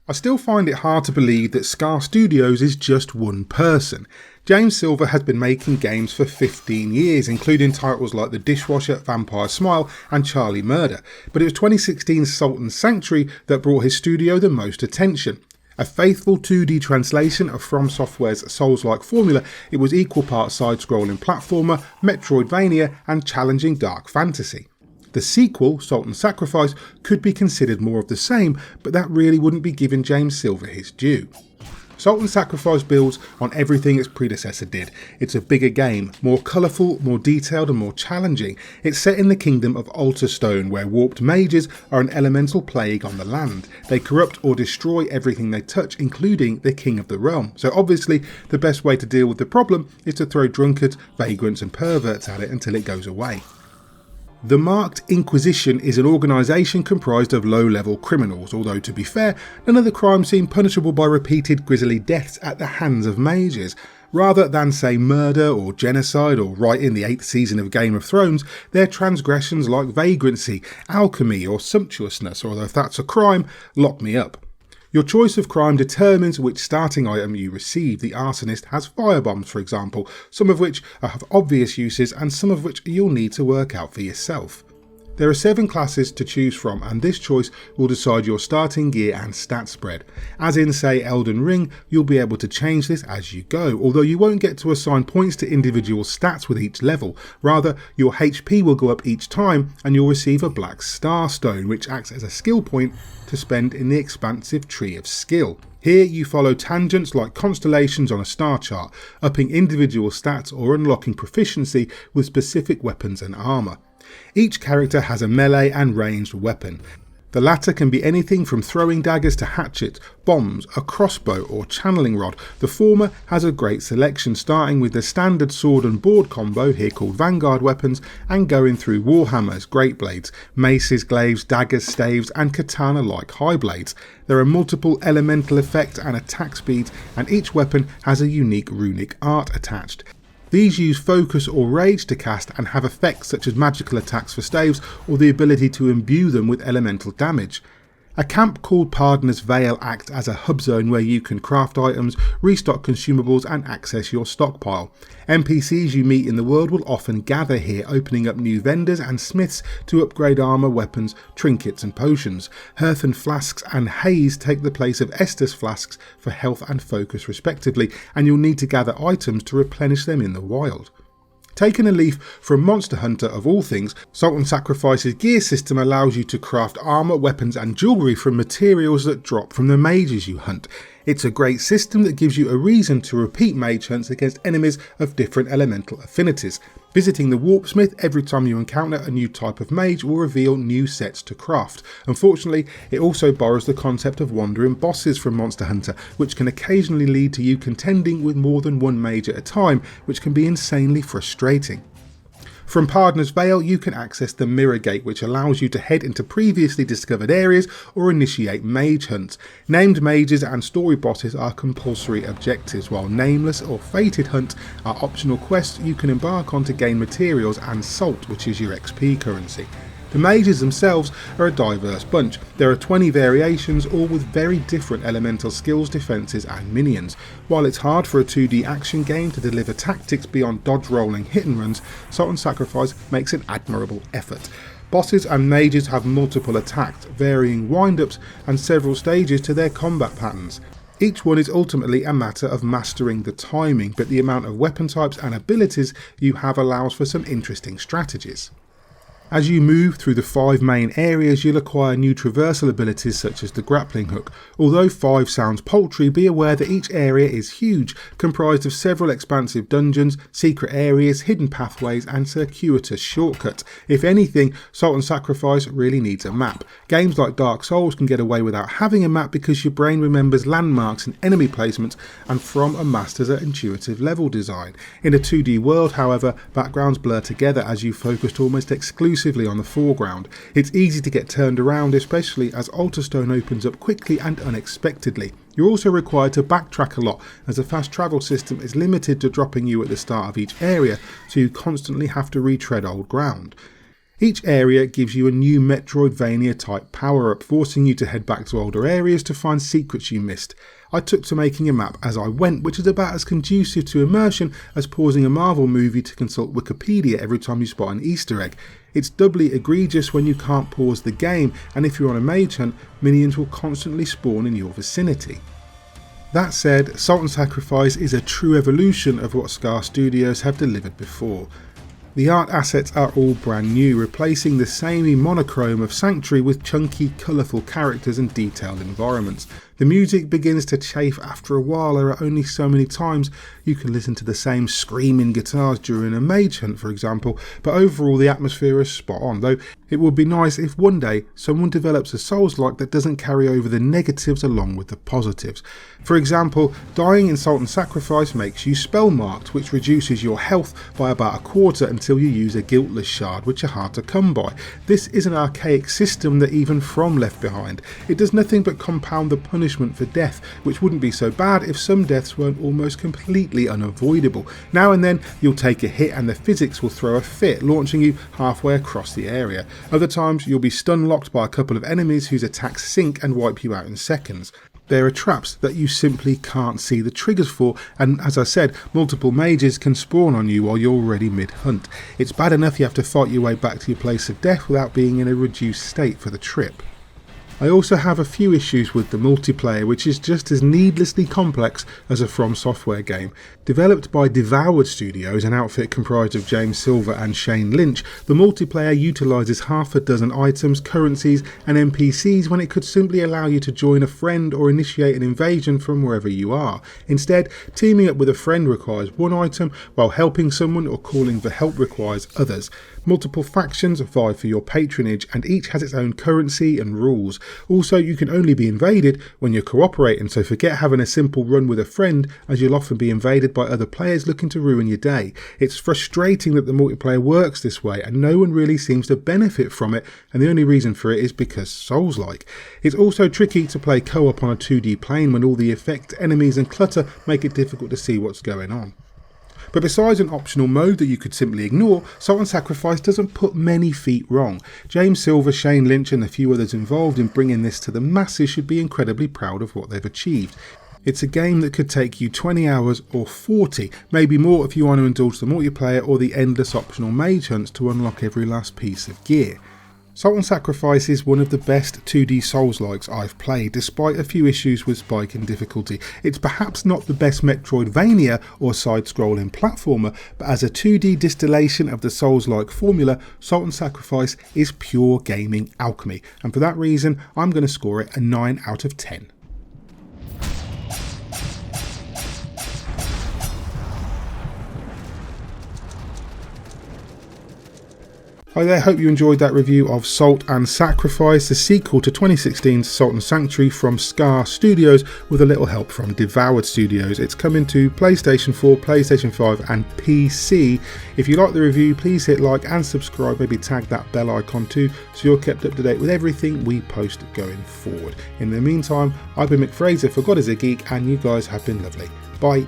I still find it hard to believe that Ska Studios is just one person. James Silver has been making games for 15 years, including titles like The Dishwasher, Vampire Smile and Charlie Murder, but it was 2016's Sultan's Sanctuary that brought his studio the most attention. A faithful 2D translation of From Software's Souls-like formula, it was equal parts side-scrolling platformer, Metroidvania and challenging dark fantasy. The sequel, Sultan's Sacrifice, could be considered more of the same, but that really wouldn't be giving James Silver his due. Sultan's Sacrifice builds on everything its predecessor did. It's a bigger game, more colourful, more detailed and more challenging. It's set in the kingdom of Alterstone, where warped mages are an elemental plague on the land. They corrupt or destroy everything they touch, including the king of the realm. So obviously the best way to deal with the problem is to throw drunkards, vagrants and perverts at it until it goes away. The Marked Inquisition is an organisation comprised of low-level criminals, although to be fair, none of the crimes seem punishable by repeated grisly deaths at the hands of mages. Rather than say murder or genocide or right in the 8th season of Game of Thrones, they're transgressions like vagrancy, alchemy or sumptuousness, although if that's a crime, lock me up. Your choice of crime determines which starting item you receive. The arsonist has firebombs, for example, some of which have obvious uses and some of which you'll need to work out for yourself. There are 7 classes to choose from, and this choice will decide your starting gear and stat spread. As in say Elden Ring, you'll be able to change this as you go, although you won't get to assign points to individual stats with each level. Rather, your HP will go up each time and you'll receive a black star stone, which acts as a skill point to spend in the expansive tree of skill. Here you follow tangents like constellations on a star chart, upping individual stats or unlocking proficiency with specific weapons and armour. Each character has a melee and ranged weapon. The latter can be anything from throwing daggers to hatchets, bombs, a crossbow or channeling rod. The former has a great selection, starting with the standard sword and board combo, here called Vanguard weapons, and going through warhammers, great blades, maces, glaives, daggers, staves and katana-like high blades. There are multiple elemental effects and attack speeds, and each weapon has a unique runic art attached. These use focus or rage to cast and have effects such as magical attacks for staves or the ability to imbue them with elemental damage. A camp called Pardoner's Vale acts as a hub zone where you can craft items, restock consumables and access your stockpile. NPCs you meet in the world will often gather here, opening up new vendors and smiths to upgrade armour, weapons, trinkets and potions. Hearthen flasks and haze take the place of Estus flasks for health and focus respectively, and you'll need to gather items to replenish them in the wild. Taking a leaf from Monster Hunter of all things, Sultan's Sacrifice's gear system allows you to craft armour, weapons and jewellery from materials that drop from the mages you hunt. It's a great system that gives you a reason to repeat mage hunts against enemies of different elemental affinities. Visiting the Warpsmith every time you encounter a new type of mage will reveal new sets to craft. Unfortunately, it also borrows the concept of wandering bosses from Monster Hunter, which can occasionally lead to you contending with more than one mage at a time, which can be insanely frustrating. From Pardoner's Vale you can access the Mirror Gate, which allows you to head into previously discovered areas or initiate mage hunts. Named mages and story bosses are compulsory objectives, while nameless or fated hunts are optional quests you can embark on to gain materials and salt, which is your XP currency. The mages themselves are a diverse bunch. There are 20 variations, all with very different elemental skills, defences and minions. While it's hard for a 2D action game to deliver tactics beyond dodge rolling hit and runs, Sultan's Sacrifice makes an admirable effort. Bosses and mages have multiple attacks, varying wind-ups and several stages to their combat patterns. Each one is ultimately a matter of mastering the timing, but the amount of weapon types and abilities you have allows for some interesting strategies. As you move through the 5 main areas, you'll acquire new traversal abilities such as the grappling hook. Although 5 sounds paltry, be aware that each area is huge, comprised of several expansive dungeons, secret areas, hidden pathways and circuitous shortcuts. If anything, Sultan's Sacrifice really needs a map. Games like Dark Souls can get away without having a map because your brain remembers landmarks and enemy placements and from a master's at intuitive level design. In a 2D world, however, backgrounds blur together as you focused almost exclusively on the foreground. It's easy to get turned around, especially as Alterstone opens up quickly and unexpectedly. You're also required to backtrack a lot, as the fast travel system is limited to dropping you at the start of each area, so you constantly have to retread old ground. Each area gives you a new Metroidvania type power up, forcing you to head back to older areas to find secrets you missed. I took to making a map as I went, which is about as conducive to immersion as pausing a Marvel movie to consult Wikipedia every time you spot an Easter egg. It's doubly egregious when you can't pause the game, and if you're on a mage hunt, minions will constantly spawn in your vicinity. That said, Salt and Sacrifice is a true evolution of what Ska Studios have delivered before. The art assets are all brand new, replacing the samey monochrome of Sanctuary with chunky, colourful characters and detailed environments. The music begins to chafe after a while. There are only so many times you can listen to the same screaming guitars during a mage hunt, for example, but overall the atmosphere is spot on, though it would be nice if one day someone develops a Souls-like that doesn't carry over the negatives along with the positives. For example, dying in Salt and Sacrifice makes you spell-marked, which reduces your health by about a quarter until you use a guiltless shard, which are hard to come by. This is an archaic system that even From left behind. It does nothing but compound the punishment for death, which wouldn't be so bad if some deaths weren't almost completely unavoidable. Now and then you'll take a hit and the physics will throw a fit, launching you halfway across the area. Other times you'll be stun locked by a couple of enemies whose attacks sink and wipe you out in seconds. There are traps that you simply can't see the triggers for, and as I said, multiple mages can spawn on you while you're already mid-hunt. It's bad enough you have to fight your way back to your place of death without being in a reduced state for the trip. I also have a few issues with the multiplayer, which is just as needlessly complex as a From Software game. Developed by Devoured Studios, an outfit comprised of James Silver and Shane Lynch, the multiplayer utilises half a dozen items, currencies and NPCs when it could simply allow you to join a friend or initiate an invasion from wherever you are. Instead, teaming up with a friend requires one item, while helping someone or calling for help requires others. Multiple factions vie for your patronage, and each has its own currency and rules. Also, you can only be invaded when you're cooperating, so forget having a simple run with a friend, as you'll often be invaded by other players looking to ruin your day. It's frustrating that the multiplayer works this way and no one really seems to benefit from it, and the only reason for it is because Souls-like. It's also tricky to play co-op on a 2D plane when all the effects, enemies and clutter make it difficult to see what's going on. But besides an optional mode that you could simply ignore, Salt and Sacrifice doesn't put many feet wrong. James Silver, Shane Lynch and a few others involved in bringing this to the masses should be incredibly proud of what they've achieved. It's a game that could take you 20 hours or 40, maybe more if you want to indulge the multiplayer or the endless optional mage hunts to unlock every last piece of gear. Salt and Sacrifice is one of the best 2D Souls-likes I've played, despite a few issues with spike in difficulty. It's perhaps not the best Metroidvania or side-scrolling platformer, but as a 2D distillation of the Souls-like formula, Salt and Sacrifice is pure gaming alchemy, and for that reason I'm going to score it a 9 out of 10. Hi there, hope you enjoyed that review of Salt and Sacrifice, the sequel to 2016's Salt and Sanctuary from Ska Studios with a little help from Devoured Studios. It's coming to PlayStation 4, PlayStation 5 and PC. If you like the review, please hit like and subscribe, maybe tag that bell icon too, so you're kept up to date with everything we post going forward. In the meantime, I've been Mick Fraser for God is a Geek, and you guys have been lovely. Bye.